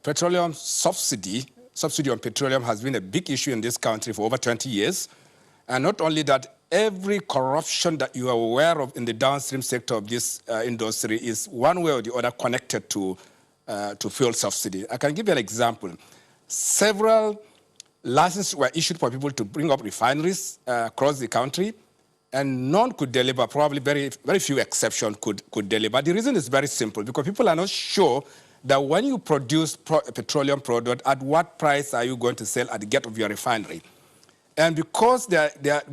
petroleum subsidy on petroleum has been a big issue in this country for over 20 years. And not only that, every corruption that you are aware of in the downstream sector of this industry is one way or the other connected to fuel subsidy. I can give you an example. Several licenses were issued for people to bring up refineries across the country, and none could deliver. Probably very, very few exceptions could deliver. The reason is very simple, because people are not sure that when you produce a petroleum product, at what price are you going to sell at the gate of your refinery? And because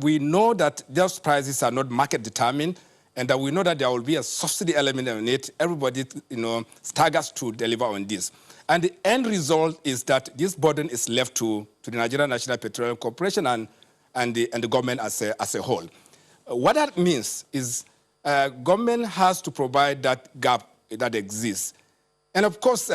we know that those prices are not market determined, and that we know that there will be a subsidy element on it, everybody staggers to deliver on this. And the end result is that this burden is left to the Nigerian National Petroleum Corporation and the government as a whole. What that means is government has to provide that gap that exists. And of course,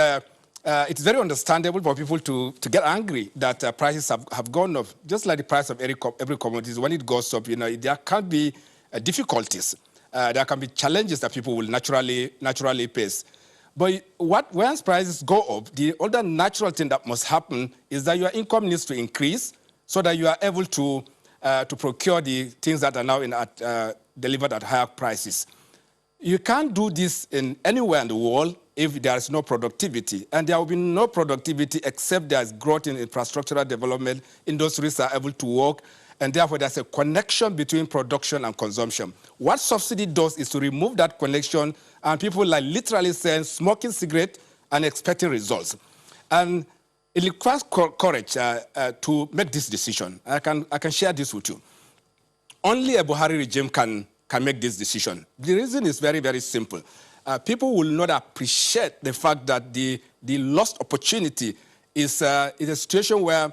it's very understandable for people to get angry that prices have gone up, just like the price of every commodity. When it goes up, there can be difficulties. There can be challenges that people will naturally face. But once prices go up, the other natural thing that must happen is that your income needs to increase so that you are able to procure the things that are now delivered at higher prices. You can't do this anywhere in the world if there is no productivity. And there will be no productivity except there is growth in infrastructural development, industries are able to work, and therefore there's a connection between production and consumption. What subsidy does is to remove that connection, and people are literally saying smoking cigarette and expecting results. And it requires courage to make this decision. I can share this with you. Only a Buhari regime can make this decision. The reason is very, very simple. People will not appreciate the fact that the lost opportunity is a situation where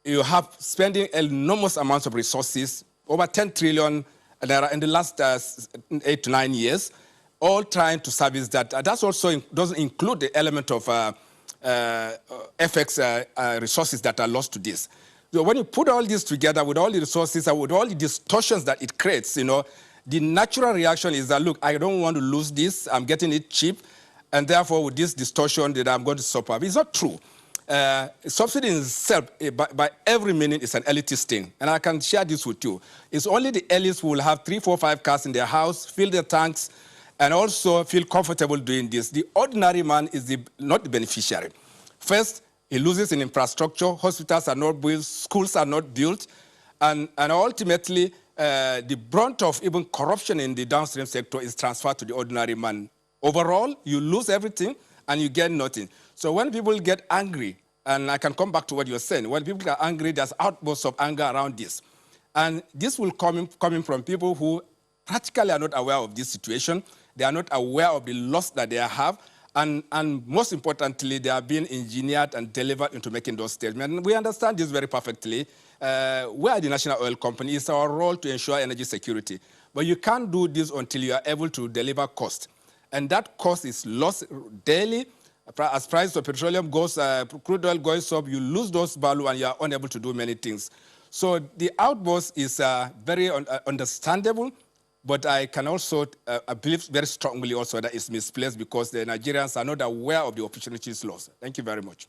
you have spending enormous amounts of resources, over 10 trillion in the last 8 to 9 years, all trying to service that. That also doesn't include the element of FX resources that are lost to this. So when you put all this together with all the resources and with all the distortions that it creates, the natural reaction is that, look, I don't want to lose this, I'm getting it cheap, and therefore with this distortion that I'm going to suffer. It's not true. Subsidy in itself, by every meaning, is an elitist thing. And I can share this with you. It's only the elites who will have 3, 4, 5 cars in their house, fill their tanks, and also feel comfortable doing this. The ordinary man is not the beneficiary. First, he loses in infrastructure. Hospitals are not built, schools are not built, and ultimately, the brunt of even corruption in the downstream sector is transferred to the ordinary man. Overall, you lose everything and you get nothing. So when people get angry, and I can come back to what you're saying, when people are angry, there's outbursts of anger around this. And this will coming from people who practically are not aware of this situation. They are not aware of the loss that they have. And most importantly, they are being engineered and delivered into making those statements. And we understand this very perfectly. We are the national oil company. It's our role to ensure energy security. But you can't do this until you are able to deliver cost. And that cost is lost daily. As price of petroleum goes, crude oil goes up, you lose those value and you are unable to do many things. So the outburst is very understandable, but I can also I believe very strongly also that it's misplaced because the Nigerians are not aware of the opportunities lost. Thank you very much.